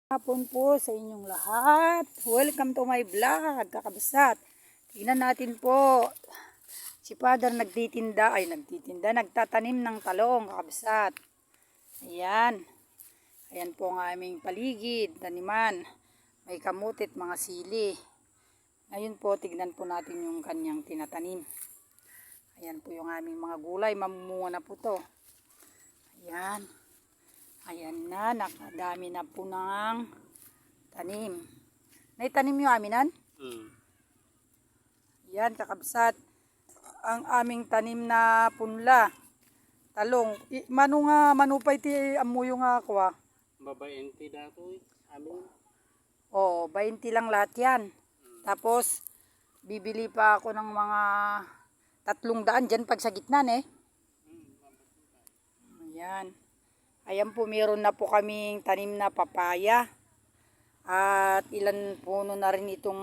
Hapon po sa inyong lahat. Welcome to my vlog, kakabsat. Tingnan natin po. Si Father nagtatanim ng talong, kakabsat. Ayan. Ayan po ang aming paligid, taniman. May kamutit, mga sili. Ngayon po, tignan po natin yung kanyang tinatanim. Ayan po yung aming mga gulay, mamumunga na po to. Ayan. Ayan na, nakadami na po ng tanim. Naitanim yung aminan? Yan, kakabsat. Ang aming tanim na punla. Talong. Manupay ti amuyo nga ako. Babaente na ito amin. Oo, 20 lang lahat yan. Tapos, bibili pa ako ng mga 300 dyan pag sa gitna eh. Ayan. Ayan po, meron na po kaming tanim na papaya. At ilan puno na rin itong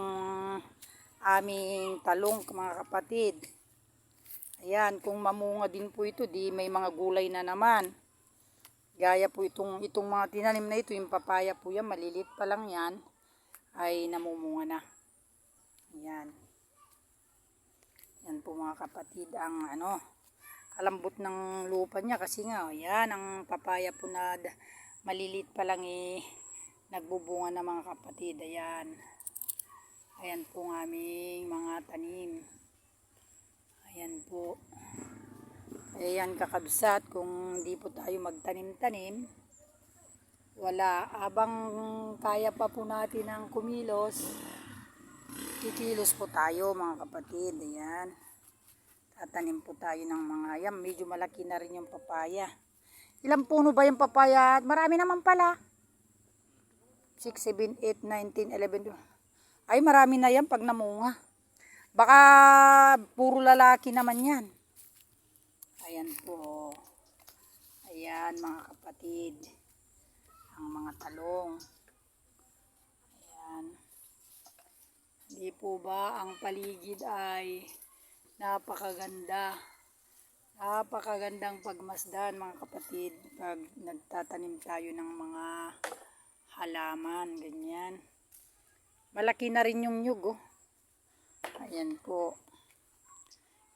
aming talong, mga kapatid. Ayan, kung mamunga din po ito, di may mga gulay na naman. Gaya po itong mga tinanim na ito, yung papaya po yan, malilit pa lang yan, ay namumunga na. Ayan. Yan po mga kapatid, ang kalambot ng lupa niya kasi nga, ayan, ang papaya po na malilit pa lang nagbubunga na mga kapatid. Ayan. Ayan po ang aming mga tanim. Ayan po. Ayan kakabsat, kung di po tayo magtanim-tanim, wala. Abang kaya pa po natin ang kumilos, kikilos po tayo mga kapatid. Ayan. Tatanim po tayo ng mga yan. Medyo malaki na rin yung papaya. Ilang puno ba yung papaya? Marami naman pala. 6, 7, 8, 9, 10, 11. Ay marami na yan pag namunga. Baka puro lalaki naman yan. Ayan po. Ayan mga kapatid. Ang mga talong. Ayan. Hindi po ba ang paligid ay napakaganda. Napakagandang pagmasdan mga kapatid pag nagtatanim tayo ng mga halaman, ganyan. Malaki na rin yung nyug, oh. Ayan po.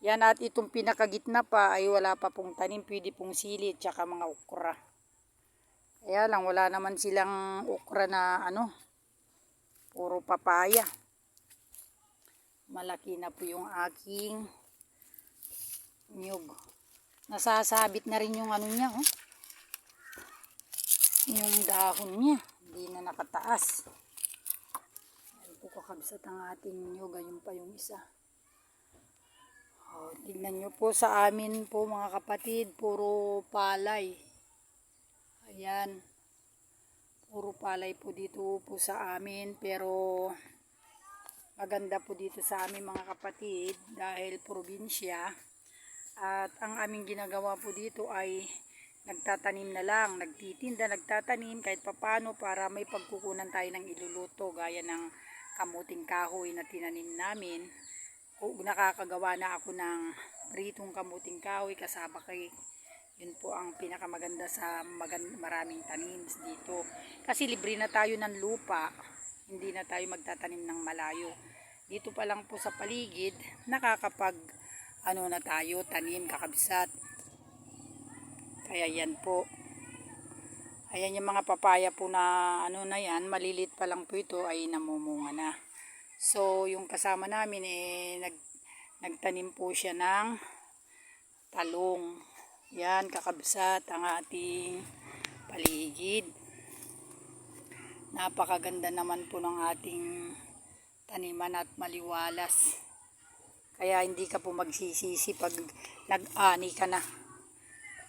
Yan, at itong pinakagitna pa ay wala pa pong tanim, pwede pong sili at saka mga okra. Kaya lang wala naman silang okra na puro papaya. Malaki na po yung aking nyug. Nasasabit na rin yung niya, oh. Yung dahon niya, hindi na nakataas. Ayan po kakabsat ang ating nyug, ayun pa yung isa. Oh, tignan nyo po sa amin po mga kapatid, puro palay. Ayan. Puro palay po dito po sa amin, pero maganda po dito sa amin mga kapatid dahil probinsya. At ang aming ginagawa po dito ay nagtatanim na lang, nagtitinda, nagtatanim kahit papano para may pagkukunan tayo ng iluluto gaya ng kamuting kahoy na tinanim namin. Nakakagawa na ako ng pritong kamuting kahoy kasama kay yun po ang pinakamaganda sa maraming tanim dito. Kasi libre na tayo ng lupa, hindi na tayo magtatanim ng malayo. Dito pa lang po sa paligid, nakakapag na tayo, tanim, kakabsat. Kaya yan po. Ayan yung mga papaya po na na yan, malilit pa lang po ito ay namumunga na. So yung kasama namin nagtanim po siya ng talong. Yan kakabsat ang ating paligid. Napakaganda naman po ng ating taniman at maliwalas. Kaya hindi ka po magsisisi pag nag-ani ka na.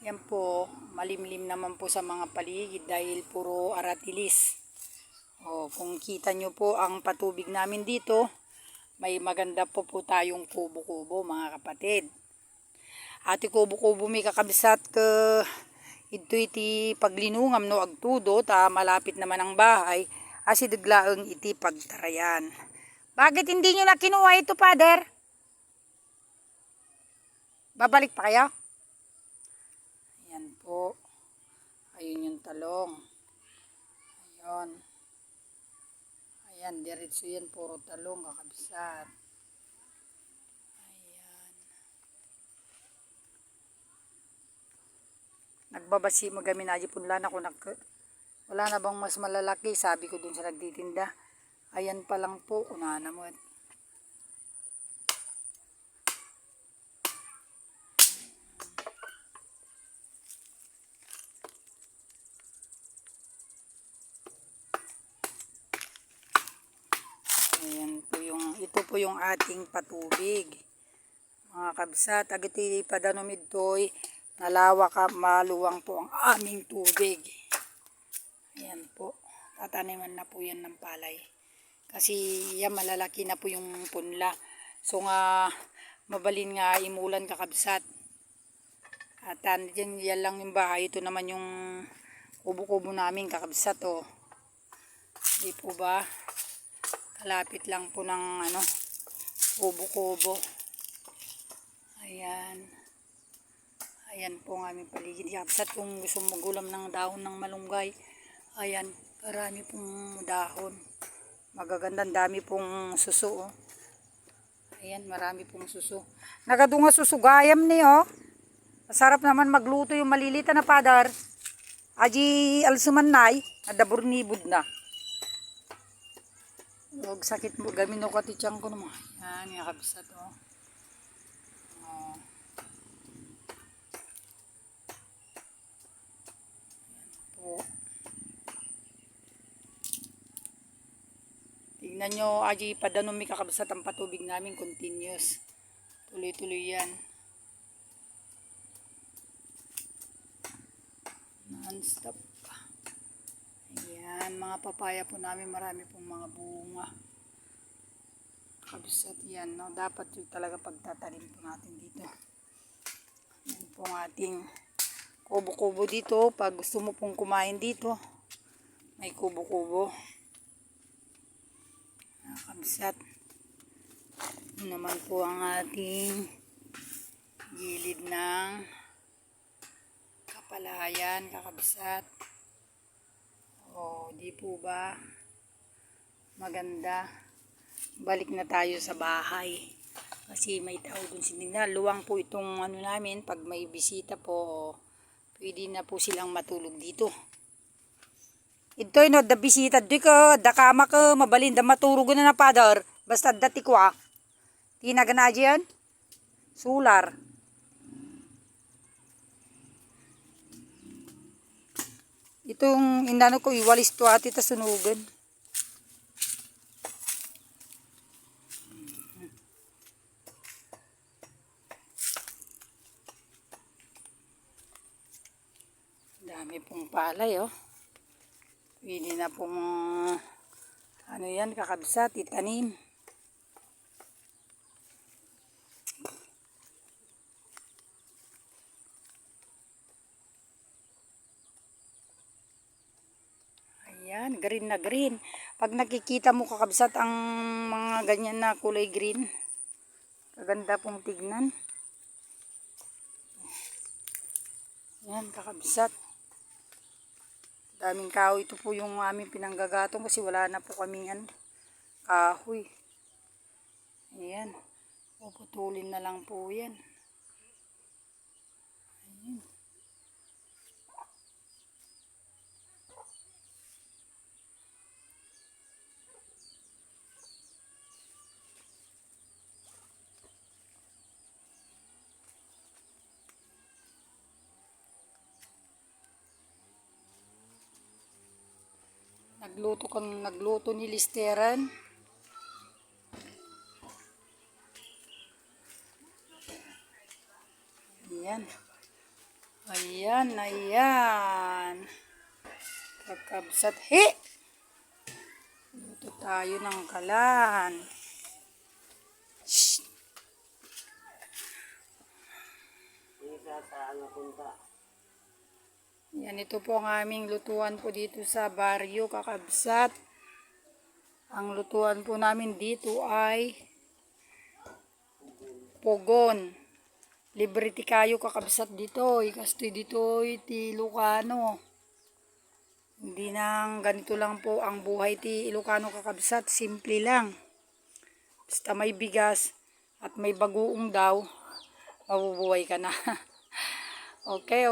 Yan po, malimlim naman po sa mga paligid dahil puro aratilis. O, kung kita nyo po ang patubig namin dito, may maganda po tayong kubo-kubo mga kapatid. Ati kubo-kubo may kakabsat ka ito iti paglinungam no agtudo ta malapit naman ang bahay asi daglaeng iti pagtarayan. Bakit hindi nyo na kinuha ito, Father? Babalik pa kayo? Ayan po. Ayun yung talong. Ayun. Ayan, diretso yan, puro talong kakabsat. Ayan. Nagbabasi magamin aji punla na kung wala na bang mas malalaki, sabi ko dun sa nagtitinda. Ayan pa lang po, unahan mo. Ayan po ito po yung ating patubig. Mga kabsat, agiti padanomid to'y nalawak maluwang po ang aming tubig. Ayan po, tataniman na po yan ng palay. Kasi yan malalaki na po yung punla. So nga, mabalin nga imulan kakabsat. At yan lang yung bahay. Ito naman yung kubo-kubo namin kakabsat oh. Di po ba? Kalapit lang po ng kubo-kubo. Ayan. Ayan po ang aming paligid. Kakabsat kung gusto magulam ng dahon ng malunggay. Ayan, marami pong dahon. Magagandang dami pong suso oh. Ayan, marami pong suso. Nagadunga susugayam ni oh. Masarap naman magluto yung malilita na padar. Aji alsumanay, adabur nibud na. Huwag sakit mo, gamin o katitsang ko naman. Yan, yung kabisat oh. Oh. Yan po. Tignan nyo, aji padanom may kakabsat ang patubig namin, continuous. Tuloy-tuloy yan. Non-stop. Ayan, mga papaya po namin, marami pong mga bunga. Kabisat yan, no? Dapat yung talaga pagtatanim po natin dito. Yan po ang ating kubo-kubo dito. Pag gusto mo pong kumain dito, may kubo-kubo. Kabisat. Ito naman po ang ating gilid ng kapalayan, kakabisat. Oh, di po ba? Maganda. Balik na tayo sa bahay. Kasi may tao dun sinigna. Luwang po itong namin. Pag may bisita po, pwede na po silang matulog dito. Ito no, da bisita. Di ka, da kama ka, mabalin, da matulog na na padar. Basta dati ko ah. Tinaga na dyan. Solar. Itong inano ko, iwalis to ati ta sunugan. Dami pong palay oh. Pwede na pong yan, kakabsat, itanim. Ayan, green na green. Pag nakikita mo kakabsat ang mga ganyan na kulay green, kaganda pong tignan. Ayan, kakabsat. Daming kahoy. Ito po yung aming pinanggagatong kasi wala na po kaming kahoy. Ayan. Puputulin na lang po yan. Ayan. Nagluto ni Listeran. Ayan. Ayan, ayan. Kakabsat. He! Luto tayo ng kalan. Shhh! Yan, ito po ang aming lutuan po dito sa baryo, kakabsat. Ang lutuan po namin dito ay pogon. Libre ti kayo kakabsat dito. Ikastoy dito ti Lucano. Hindi nang ganito lang po ang buhay ti Ilocano kakabsat. Simple lang. Basta may bigas at may bagoong daw, mabubuhay ka na. Okay.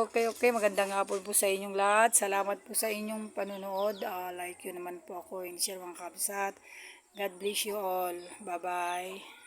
Magandang hapon po sa inyong lahat. Salamat po sa inyong panunood. Like yun naman po ako, Insyal mga kabsat. God bless you all. Bye-bye.